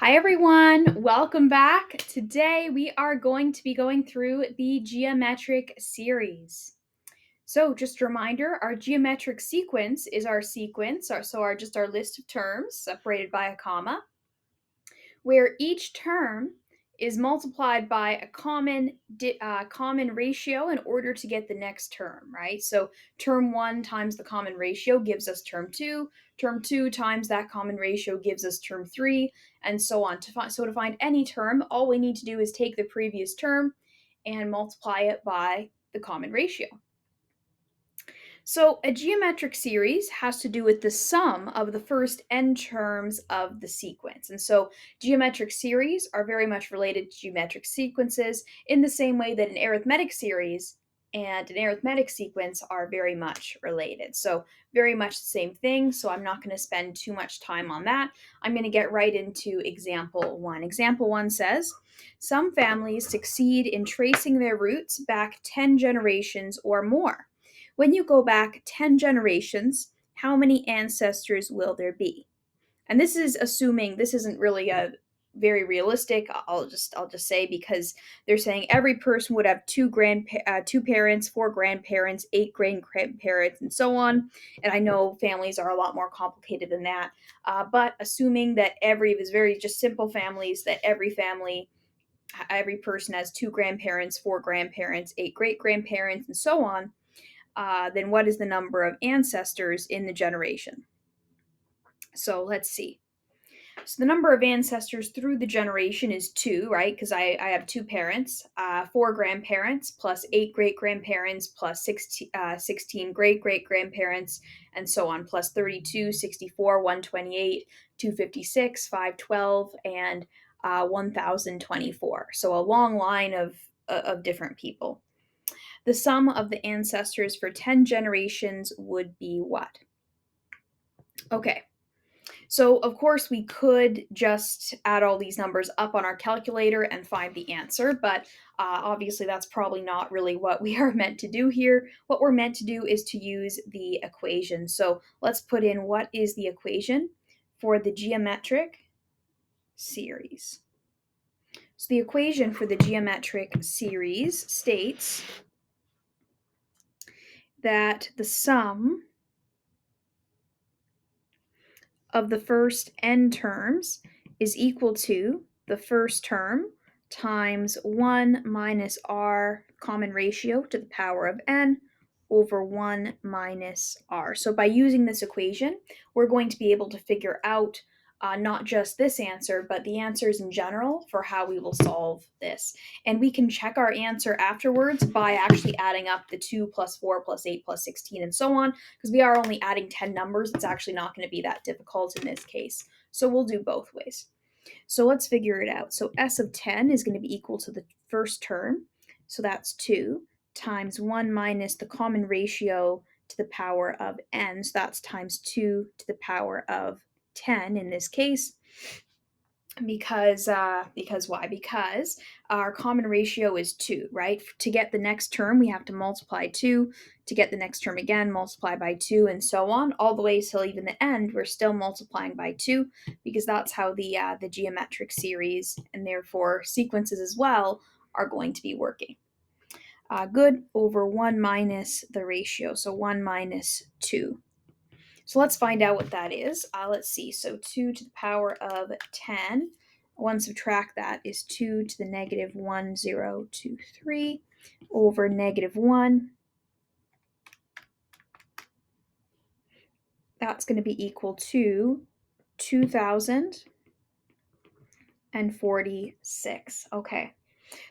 Hi everyone, welcome back. Today we are going to be going through the geometric series. So just a reminder, our geometric sequence is our sequence, just our list of terms separated by a comma, where each term is multiplied by a common ratio in order to get the next term, right? So term 1 times the common ratio gives us term 2 times that common ratio gives us term 3, and so on. To find any term, all we need to do is take the previous term and multiply it by the common ratio. So a geometric series has to do with the sum of the first n terms of the sequence. And so geometric series are very much related to geometric sequences in the same way that an arithmetic series and an arithmetic sequence are very much related. So very much the same thing. So I'm not going to spend too much time on that. I'm going to get right into example 1. Example 1 says, some families succeed in tracing their roots back 10 generations or more. When you go back 10 generations, how many ancestors will there be? And this is assuming this isn't really a very realistic. I'll just say, because they're saying every person would have two parents, four grandparents, eight great grandparents, and so on. And I know families are a lot more complicated than that. But assuming that every is very just simple families, that every person has two grandparents, four grandparents, eight great grandparents, and so on, then what is the number of ancestors in the generation? So let's see. So the number of ancestors through the generation is two, right? Because I have two parents, four grandparents, plus eight great grandparents, plus 16 great great grandparents, and so on, plus 32, 64, 128, 256, 512, and 1024. So a long line of different people. The sum of the ancestors for 10 generations would be what? Okay, so of course we could just add all these numbers up on our calculator and find the answer, but obviously that's probably not really what we are meant to do here. What we're meant to do is to use the equation. So let's put in what is the equation for the geometric series. So the equation for the geometric series states that the sum of the first n terms is equal to the first term times 1 minus r common ratio to the power of n over 1 minus r. So by using this equation, we're going to be able to figure out not just this answer, but the answers in general for how we will solve this. And we can check our answer afterwards by actually adding up the 2 plus 4 plus 8 plus 16 and so on, because we are only adding 10 numbers. It's actually not going to be that difficult in this case. So we'll do both ways. So let's figure it out. So s of 10 is going to be equal to the first term. So that's 2 times 1 minus the common ratio to the power of n. So that's times 2 to the power of 10 in this case. Because why? Because our common ratio is 2, right? To get the next term, we have to multiply 2. To get the next term again, multiply by 2, and so on, all the way till even the end. We're still multiplying by 2, because that's how the geometric series, and therefore sequences as well, are going to be working. Good, over 1 minus the ratio, so 1 minus 2. So let's find out what that is. Let's see. So 2 to the power of 10. 1 subtract that is 2 to the negative 1023 over negative 1. That's going to be equal to 2046. Okay.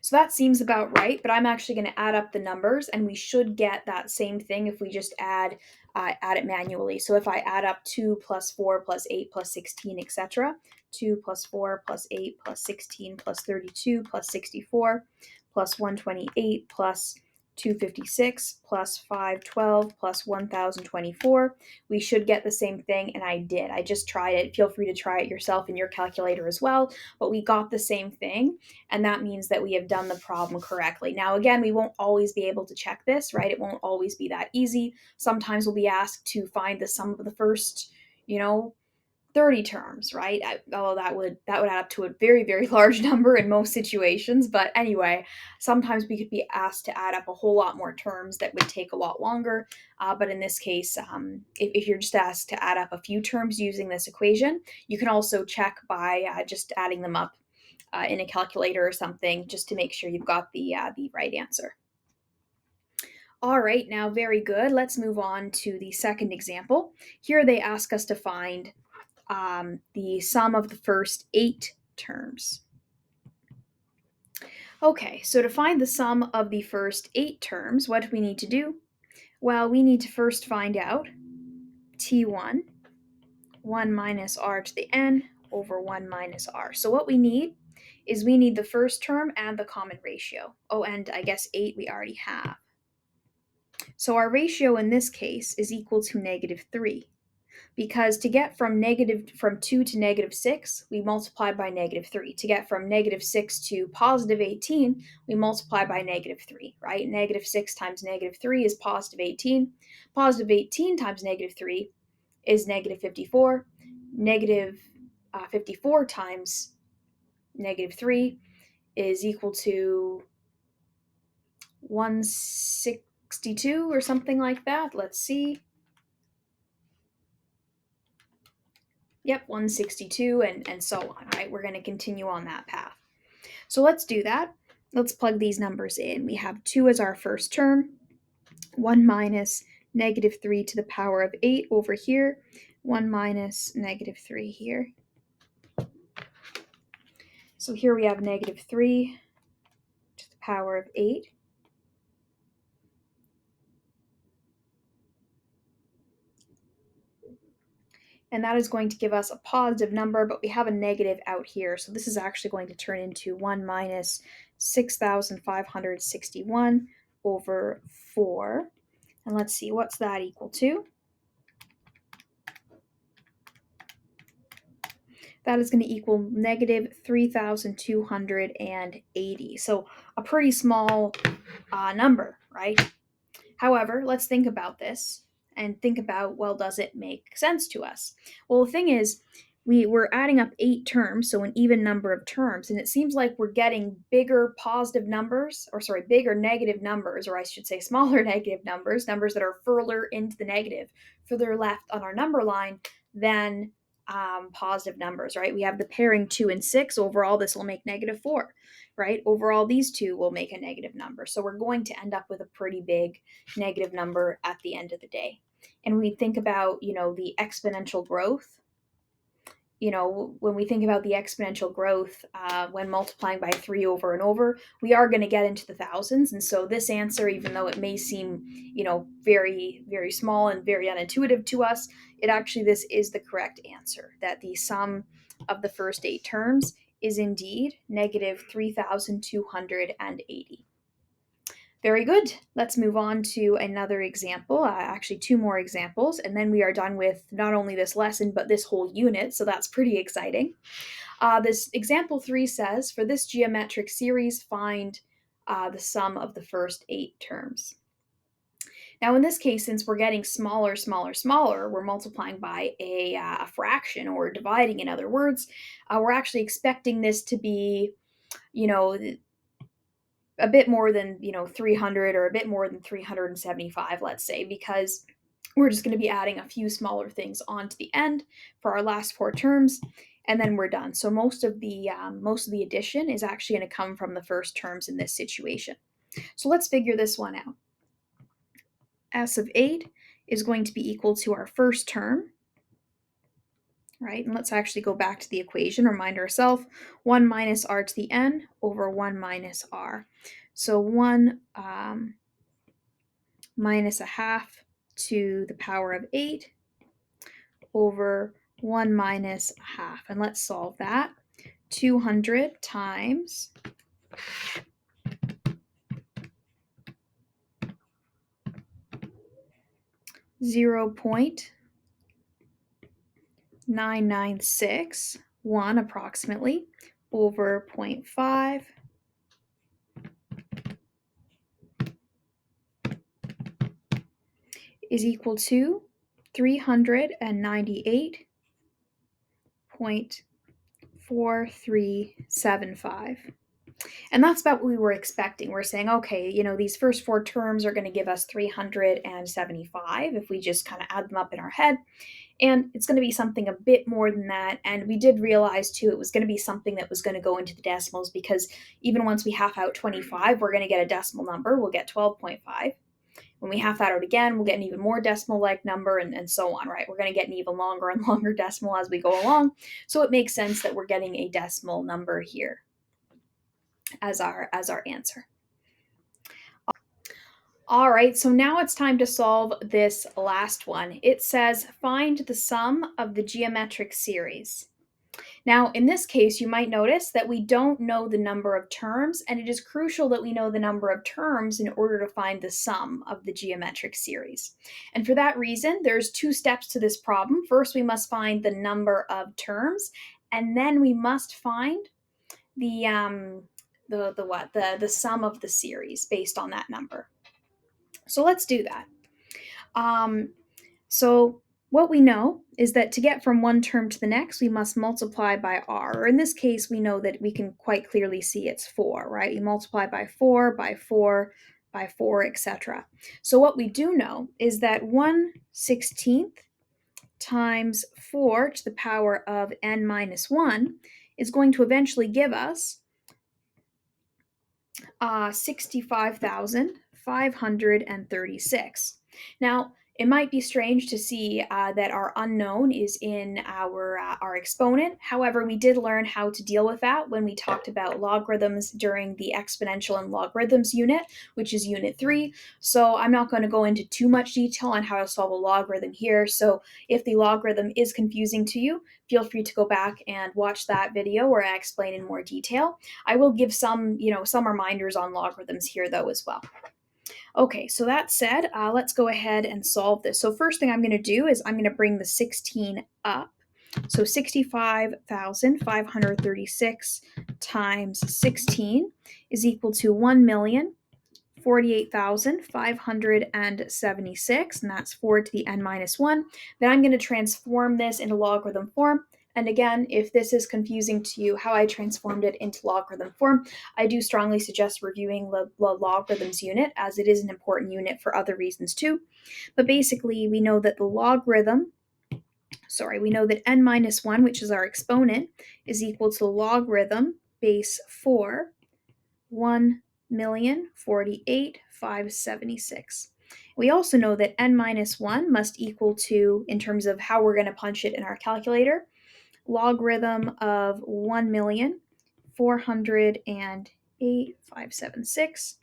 So that seems about right, but I'm actually going to add up the numbers, and we should get that same thing if we just add it manually. So if I add up 2 plus 4 plus 8 plus 16, etc., 2 plus 4 plus 8 plus 16 plus 32 plus 64 plus 128 plus 256 plus 512 plus 1024, we should get the same thing, and I did. I just tried it. Feel free to try it yourself in your calculator as well, but we got the same thing, and that means that we have done the problem correctly. Now, again, we won't always be able to check this, right? It won't always be that easy. Sometimes we'll be asked to find the sum of the first, 30 terms, right? Although that would add up to a very, very large number in most situations. But anyway, sometimes we could be asked to add up a whole lot more terms that would take a lot longer. But in this case, if you're just asked to add up a few terms using this equation, you can also check by just adding them up in a calculator or something, just to make sure you've got the right answer. All right, now very good. Let's move on to the second example. Here they ask us to find the sum of the first 8 terms. Okay, so to find the sum of the first 8 terms, what do we need to do? Well, we need to first find out t1, 1 minus r to the n over 1 minus r. So what we need is we need the first term and the common ratio. Oh, and I guess 8 we already have. So our ratio in this case is equal to -3. Because to get from 2 to -6, we multiply by -3. To get from -6 to +18, we multiply by -3, right? -6 times -3 is +18. +18 times -3 is -54. Negative 54 times -3 is equal to 162 or something like that. Let's see. Yep, 162 and so on, right? We're going to continue on that path. So let's do that. Let's plug these numbers in. We have 2 as our first term, 1 minus -3 to the power of 8 over here, 1 minus -3 here. So here we have -3 to the power of 8. And that is going to give us a positive number, but we have a negative out here. So this is actually going to turn into 1 minus 6,561 over 4. And let's see, what's that equal to? That is going to equal negative 3,280. So a pretty small number, right? However, let's think about this and think about, well, does it make sense to us? Well, the thing is, we're adding up 8 terms, so an even number of terms, and it seems like we're getting bigger positive numbers, or sorry, bigger negative numbers, or I should say smaller negative numbers, numbers that are further into the negative, further left on our number line than positive numbers, right? We have the pairing 2 and 6. Overall, this will make -4, right? Overall, these two will make a negative number. So we're going to end up with a pretty big negative number at the end of the day. And we think about, the exponential growth. When we think about the exponential growth, when multiplying by 3 over and over, we are going to get into the thousands. And so this answer, even though it may seem, very, very small and very unintuitive to us, this is the correct answer, that the sum of the first 8 terms is indeed negative 3,280. Very good. Let's move on to another example, actually 2 more examples, and then we are done with not only this lesson, but this whole unit, so that's pretty exciting. This example 3 says, for this geometric series, find the sum of the first 8 terms. Now, in this case, since we're getting smaller, we're multiplying by a fraction, or dividing, in other words, we're actually expecting this to be, a bit more than 300, or a bit more than 375, let's say, because we're just going to be adding a few smaller things onto the end for our last 4 terms, and then we're done. So most of the addition is actually going to come from the first terms in this situation. So let's figure this one out. S of 8 is going to be equal to our first term, right? And let's actually go back to the equation, remind ourselves, 1 minus r to the n over 1 minus r. So 1 minus a half to the power of 8 over 1 minus a half. And let's solve that. 200 times 0.9961 approximately over 0.5 is equal to 398 0.4375. And that's about what we were expecting. We're saying, okay, these first four terms are going to give us 375 if we just kind of add them up in our head. And it's going to be something a bit more than that. And we did realize too, it was going to be something that was going to go into the decimals, because even once we half out 25, we're going to get a decimal number. We'll get 12.5. When we half that out again, we'll get an even more decimal-like number, and so on, right? We're going to get an even longer and longer decimal as we go along. So it makes sense that we're getting a decimal number here as our answer. All right, so now it's time to solve this last one. It says, find the sum of the geometric series. Now, in this case, you might notice that we don't know the number of terms, and it is crucial that we know the number of terms in order to find the sum of the geometric series. And for that reason, there's two steps to this problem. First, we must find the number of terms, and then we must find the sum of the series based on that number. So let's do that. So what we know is that to get from one term to the next, we must multiply by r. Or in this case, we know that we can quite clearly see it's 4, right? You multiply by 4, by 4, by 4, etc. So what we do know is that 1/16 times 4 to the power of n minus 1 is going to eventually give us 65,536. Now, it might be strange to see that our unknown is in our exponent. However, we did learn how to deal with that when we talked about logarithms during the exponential and logarithms unit, which is unit 3. So I'm not going to go into too much detail on how to solve a logarithm here. So if the logarithm is confusing to you, feel free to go back and watch that video where I explain in more detail. I will give some reminders on logarithms here though as well. Okay, so that said, let's go ahead and solve this. So first thing I'm going to do is I'm going to bring the 16 up. So 65,536 times 16 is equal to 1,048,576, and that's 4 to the n minus 1. Then I'm going to transform this into logarithm form. And again, if this is confusing to you how I transformed it into logarithm form, I do strongly suggest reviewing the logarithms unit, as it is an important unit for other reasons too. But basically, we know that n minus 1, which is our exponent, is equal to logarithm base 4, 1,048,576. We also know that n minus 1 must equal to, in terms of how we're going to punch it in our calculator, logarithm of 1,408,576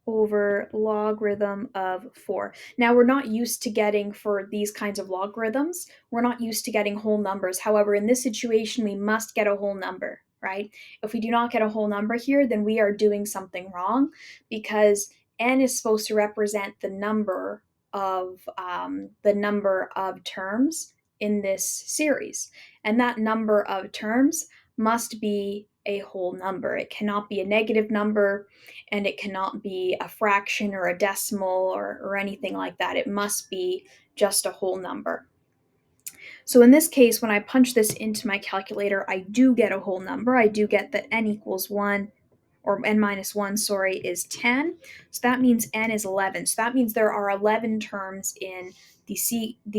over logarithm of 4. Now, we're not used to getting, for these kinds of logarithms, we're not used to getting whole numbers. However, in this situation, we must get a whole number, right? If we do not get a whole number here, then we are doing something wrong, because n is supposed to represent the number of terms in this series. And that number of terms must be a whole number. It cannot be a negative number, and it cannot be a fraction or a decimal or anything like that. It must be just a whole number. So in this case, when I punch this into my calculator, I do get a whole number. I do get that n equals 1, or n minus 1, sorry, is 10. So that means n is 11. So that means there are 11 terms in the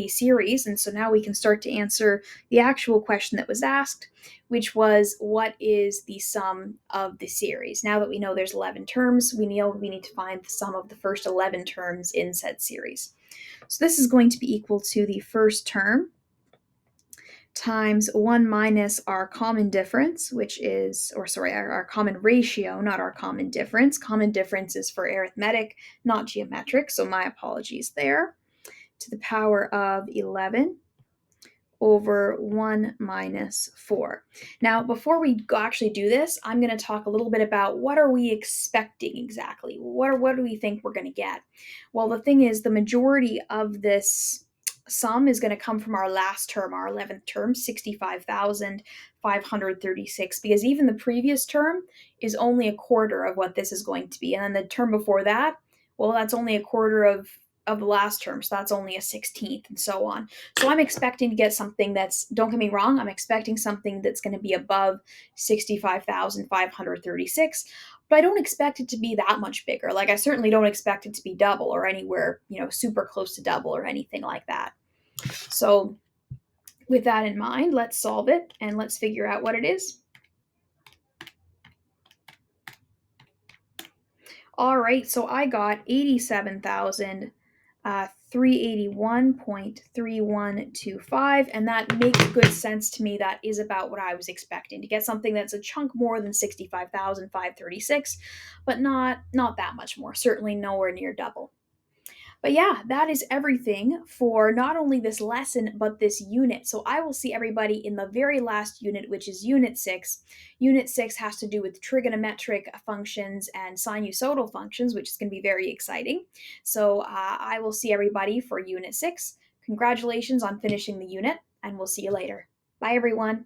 series. And so now we can start to answer the actual question that was asked, which was, what is the sum of the series? Now that we know there's 11 terms, we need to find the sum of the first 11 terms in said series. So this is going to be equal to the first term times 1 minus our common difference, our common ratio, not our common difference. Common difference is for arithmetic, not geometric, so my apologies there, to the power of 11 over 1 minus 4. Now, before we actually do this, I'm going to talk a little bit about what are we expecting exactly? What do we think we're going to get? Well, the thing is, the majority of this sum is going to come from our last term, our 11th term, 65,536, because even the previous term is only a quarter of what this is going to be. And then the term before that, well, that's only a quarter of of the last term, so that's only a 16th, and so on. So I'm expecting to get something that's, don't get me wrong, I'm expecting something that's going to be above 65,536, but I don't expect it to be that much bigger. Like, I certainly don't expect it to be double or anywhere, super close to double or anything like that. So with that in mind, let's solve it and let's figure out what it is. All right, so I got 87,381.3125, and that makes good sense to me. That is about what I was expecting, to get something that's a chunk more than 65,536, but not that much more. Certainly nowhere near double. But yeah, that is everything for not only this lesson, but this unit. So I will see everybody in the very last unit, which is Unit 6. Unit 6 has to do with trigonometric functions and sinusoidal functions, which is going to be very exciting. So I will see everybody for Unit 6. Congratulations on finishing the unit, and we'll see you later. Bye, everyone.